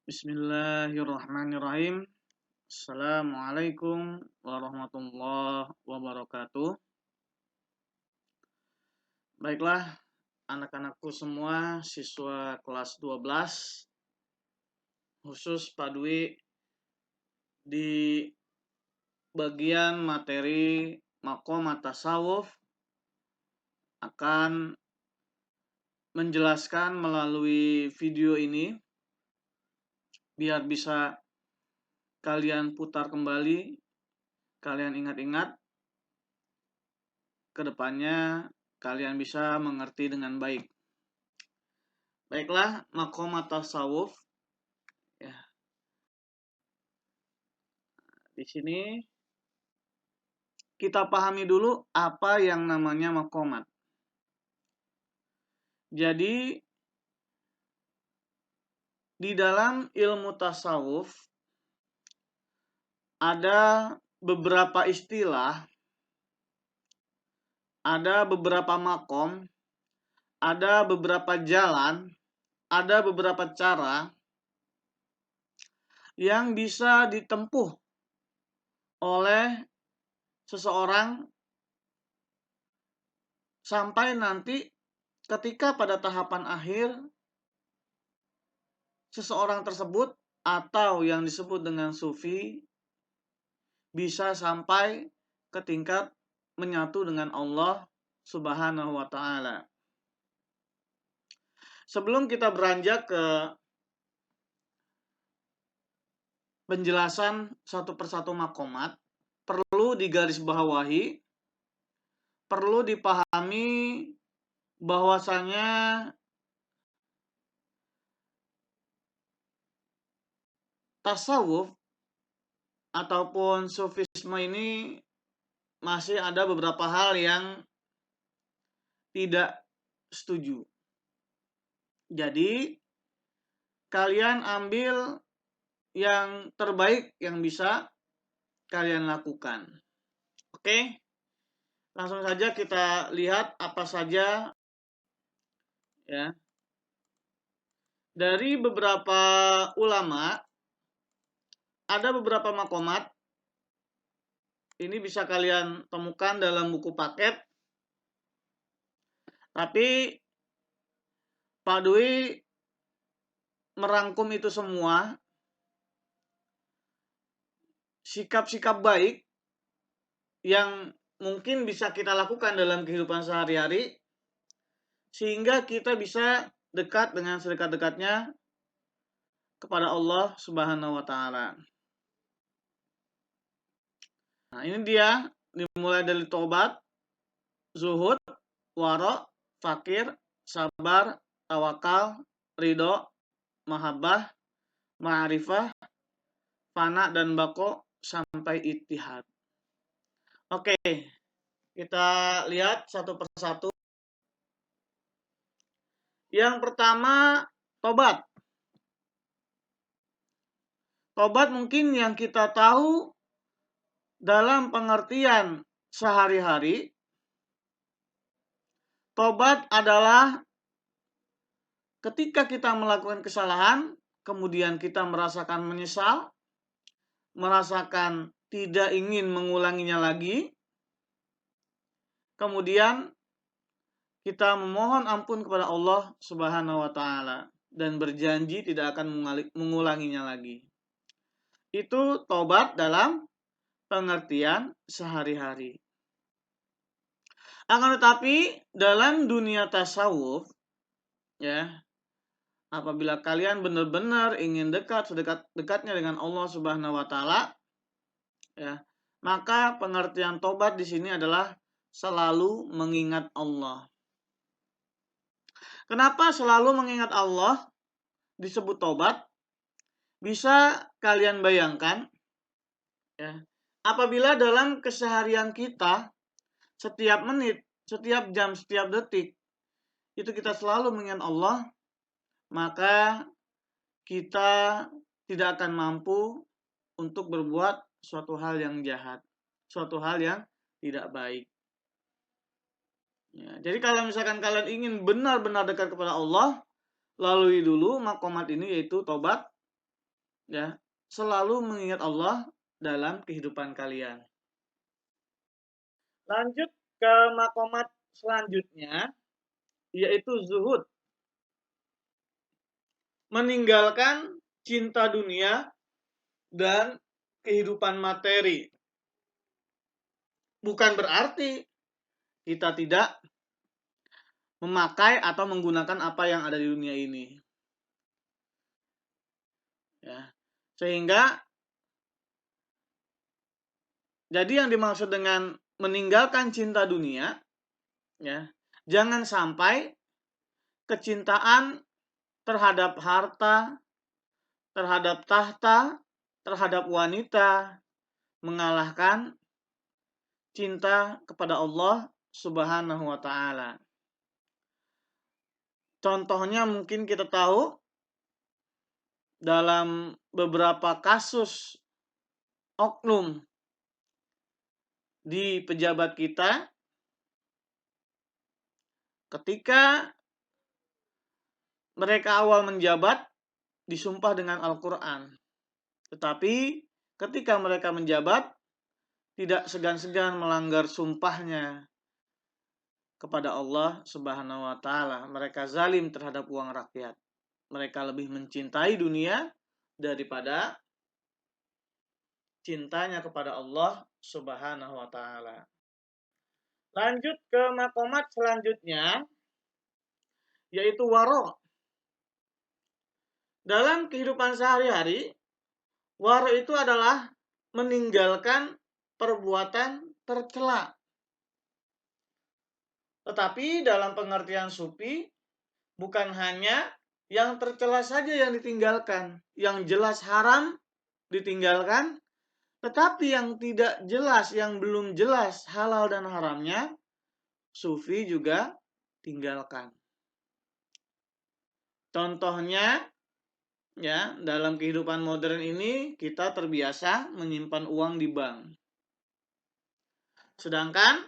Bismillahirrahmanirrahim. Assalamualaikum warahmatullahi wabarakatuh. Baiklah, anak-anakku semua, siswa kelas 12, khusus Pak Dwi di bagian materi maqamat tasawuf akan menjelaskan melalui video ini biar bisa kalian putar kembali, kalian ingat-ingat, kedepannya kalian bisa mengerti dengan baik. Baiklah, maqamat tasawuf. Ya, di sini kita pahami dulu apa yang namanya maqamat. Jadi di dalam ilmu tasawuf ada beberapa istilah, ada beberapa makom, ada beberapa jalan, ada beberapa cara yang bisa ditempuh oleh seseorang sampai nanti ketika pada tahapan akhir seseorang tersebut atau yang disebut dengan sufi bisa sampai ke tingkat menyatu dengan Allah Subhanahu wa taala. Sebelum kita beranjak ke penjelasan satu persatu maqamat, perlu digarisbawahi, perlu dipahami bahwasanya tasawuf ataupun sufisme ini masih ada beberapa hal yang tidak setuju. Jadi kalian ambil yang terbaik yang bisa kalian lakukan. Oke, langsung saja kita lihat apa saja ya. Dari beberapa ulama ada beberapa maqamat. Ini bisa kalian temukan dalam buku paket. Tapi Pak Dwi merangkum itu semua sikap-sikap baik yang mungkin bisa kita lakukan dalam kehidupan sehari-hari sehingga kita bisa dekat dengan sedekat-dekatnya kepada Allah Subhanahu wa taala. Nah, ini dia dimulai dari tobat, zuhud, wara, fakir, sabar, tawakal, ridho, mahabbah, ma'rifah, fana dan bako sampai ittihad. Oke, kita lihat satu persatu. Yang pertama, tobat. Tobat mungkin yang kita tahu dalam pengertian sehari-hari. Tobat adalah ketika kita melakukan kesalahan, kemudian kita merasakan menyesal, merasakan tidak ingin mengulanginya lagi, kemudian kita memohon ampun kepada Allah Subhanahu wa taala dan berjanji tidak akan mengulanginya lagi. Itu tobat dalam pengertian sehari-hari. Akan tetapi dalam dunia tasawuf ya, apabila kalian benar-benar ingin dekat sedekat-dekatnya dengan Allah Subhanahu wa taala ya, maka pengertian tobat di sini adalah selalu mengingat Allah. Kenapa selalu mengingat Allah disebut tobat? Bisa kalian bayangkan ya, apabila dalam keseharian kita setiap menit, setiap jam, setiap detik itu kita selalu mengingat Allah, maka kita tidak akan mampu untuk berbuat suatu hal yang jahat, suatu hal yang tidak baik. Ya, jadi kalau misalkan kalian ingin benar-benar dekat kepada Allah, lalui dulu maqamat ini yaitu tobat ya, selalu mengingat Allah dalam kehidupan kalian. Lanjut ke makomat selanjutnya, yaitu zuhud. Meninggalkan cinta dunia dan kehidupan materi. Bukan berarti kita tidak memakai atau menggunakan apa yang ada di dunia ini. Ya. Sehingga jadi yang dimaksud dengan meninggalkan cinta dunia, ya, jangan sampai kecintaan terhadap harta, terhadap tahta, terhadap wanita mengalahkan cinta kepada Allah Subhanahu wa taala. Contohnya mungkin kita tahu dalam beberapa kasus oknum di pejabat kita ketika mereka awal menjabat disumpah dengan Al-Quran. Tetapi ketika mereka menjabat tidak segan-segan melanggar sumpahnya kepada Allah Subhanahu wa taala. Mereka zalim terhadap uang rakyat. Mereka lebih mencintai dunia daripada cintanya kepada Allah Subhanahu wa taala. Lanjut ke makomat selanjutnya, yaitu waro. Dalam kehidupan sehari-hari, waro itu adalah meninggalkan perbuatan tercela. Tetapi dalam pengertian sufi, bukan hanya yang tercela saja yang ditinggalkan, yang jelas haram ditinggalkan, tetapi yang tidak jelas, yang belum jelas halal dan haramnya, sufi juga tinggalkan. Contohnya, ya, dalam kehidupan modern ini kita terbiasa menyimpan uang di bank. Sedangkan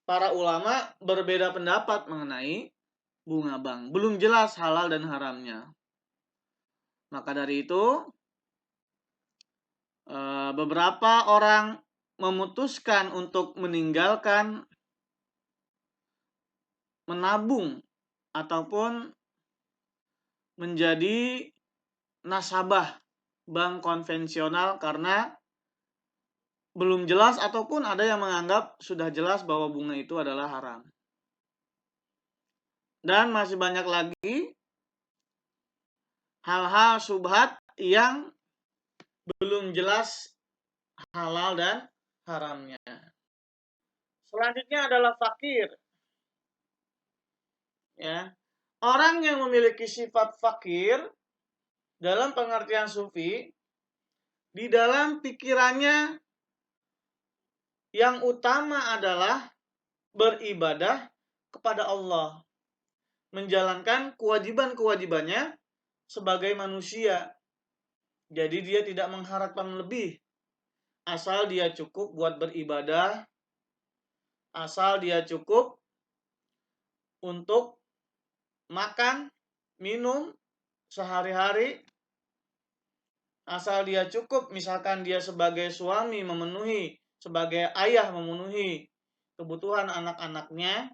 para ulama berbeda pendapat mengenai bunga bank. Belum jelas halal dan haramnya. Maka dari itu, beberapa orang memutuskan untuk meninggalkan menabung ataupun menjadi nasabah bank konvensional karena belum jelas ataupun ada yang menganggap sudah jelas bahwa bunga itu adalah haram. Dan masih banyak lagi hal-hal syubhat yang belum jelas halal dan haramnya. Selanjutnya adalah fakir. Ya. Orang yang memiliki sifat fakir dalam pengertian sufi, di dalam pikirannya yang utama adalah beribadah kepada Allah, menjalankan kewajiban-kewajibannya sebagai manusia. Jadi dia tidak mengharapkan lebih, asal dia cukup buat beribadah, asal dia cukup untuk makan, minum sehari-hari, asal dia cukup, misalkan dia sebagai suami memenuhi, sebagai ayah memenuhi kebutuhan anak-anaknya,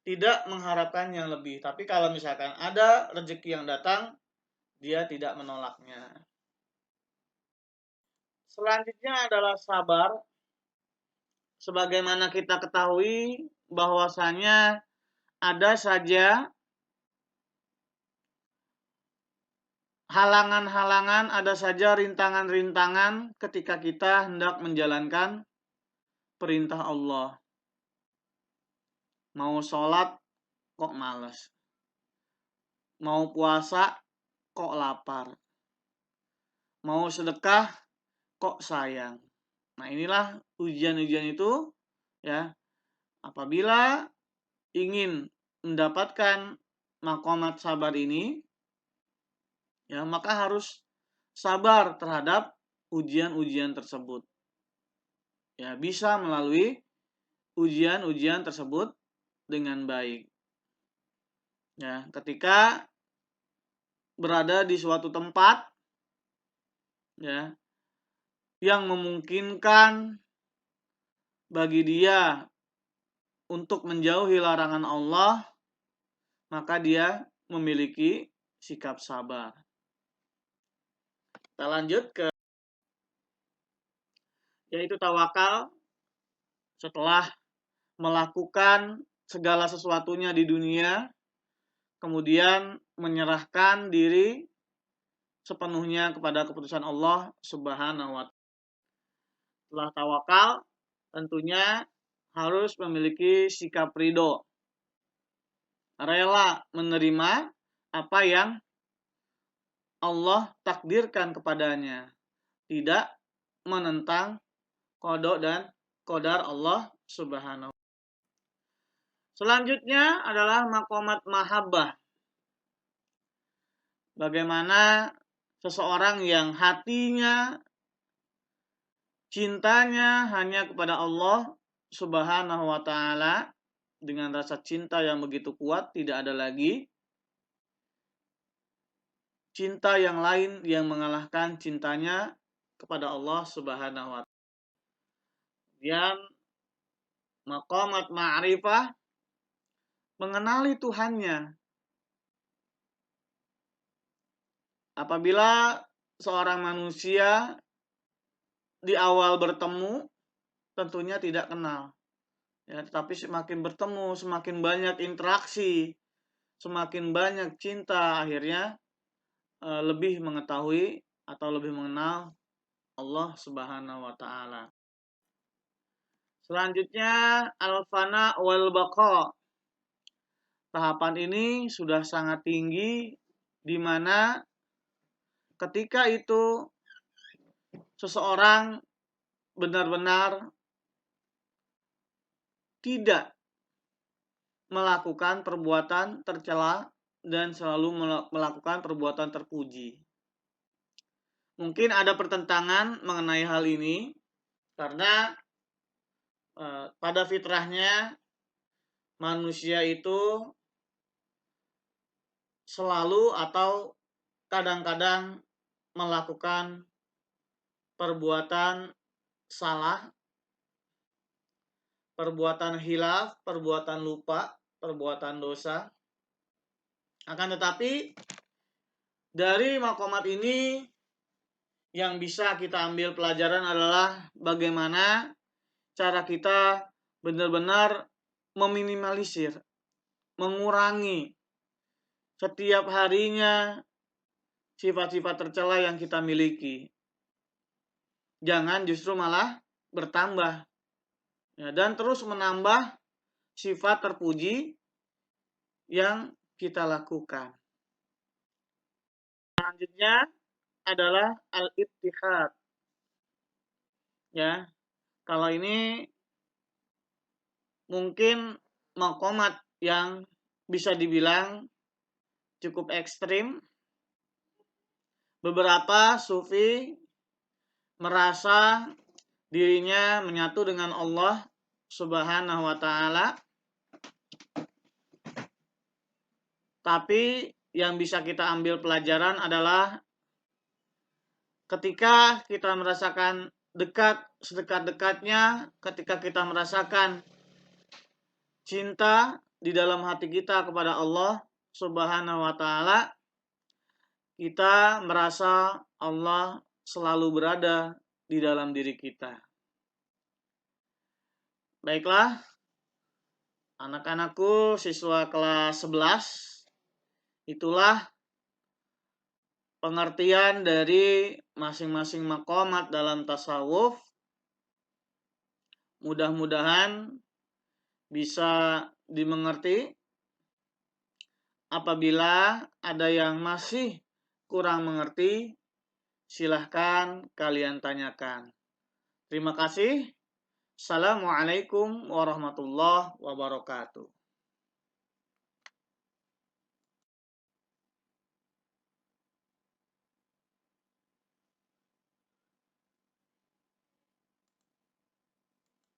tidak mengharapkan yang lebih. Tapi kalau misalkan ada rezeki yang datang, dia tidak menolaknya. Selanjutnya adalah sabar. Sebagaimana kita ketahui bahwasanya ada saja halangan-halangan, ada saja rintangan-rintangan ketika kita hendak menjalankan perintah Allah. Mau sholat kok males. Mau puasa kok lapar. Mau sedekah kok sayang. Nah, inilah ujian-ujian itu, ya. Apabila ingin mendapatkan makomat sabar ini, ya, maka harus sabar terhadap ujian-ujian tersebut. Ya, bisa melalui ujian-ujian tersebut dengan baik. Ya, ketika berada di suatu tempat ya yang memungkinkan bagi dia untuk menjauhi larangan Allah, maka dia memiliki sikap sabar. Kita lanjut ke yaitu tawakal setelah melakukan segala sesuatunya di dunia, kemudian menyerahkan diri sepenuhnya kepada keputusan Allah Subhanahu wa Ta'ala. Setelah tawakal, tentunya harus memiliki sikap ridho, rela menerima apa yang Allah takdirkan kepadanya, tidak menentang qada dan qadar Allah Subhanahu. Selanjutnya adalah maqamat mahabbah. Bagaimana seseorang yang hatinya cintanya hanya kepada Allah Subhanahu wa Ta'ala, dengan rasa cinta yang begitu kuat, tidak ada lagi cinta yang lain yang mengalahkan cintanya kepada Allah Subhanahu wa Ta'ala. Kemudian maqamat ma'rifah, mengenali Tuhannya. Apabila seorang manusia di awal bertemu tentunya tidak kenal, ya, tetapi semakin bertemu, semakin banyak interaksi, semakin banyak cinta, akhirnya lebih mengetahui atau lebih mengenal Allah Subhanahu wa Ta'ala. Selanjutnya al-fana wal baqa. Tahapan ini sudah sangat tinggi, di mana ketika itu seseorang benar-benar tidak melakukan perbuatan tercela dan selalu melakukan perbuatan terpuji. Mungkin ada pertentangan mengenai hal ini karena pada fitrahnya manusia itu selalu atau kadang-kadang melakukan perbuatan salah, perbuatan hilaf, perbuatan lupa, perbuatan dosa. Akan tetapi dari maqamat ini yang bisa kita ambil pelajaran adalah bagaimana cara kita benar-benar meminimalisir, mengurangi setiap harinya sifat-sifat tercela yang kita miliki. Jangan justru malah bertambah, ya, dan terus menambah sifat terpuji yang kita lakukan. Selanjutnya adalah al-ittihad. Ya, kalau ini mungkin maqamat yang bisa dibilang cukup ekstrim. Beberapa sufi merasa dirinya menyatu dengan Allah Subhanahu wa Ta'ala, tapi yang bisa kita ambil pelajaran adalah ketika kita merasakan dekat, sedekat-dekatnya, ketika kita merasakan cinta di dalam hati kita kepada Allah Subhanahu wa Ta'ala, kita merasa Allah selalu berada di dalam diri kita. Baiklah, anak-anakku siswa kelas 11, itulah pengertian dari masing-masing maqamat dalam tasawuf. Mudah-mudahan bisa dimengerti. Apabila ada yang masih kurang mengerti, silahkan kalian tanyakan. Terima kasih. Assalamualaikum warahmatullahi wabarakatuh.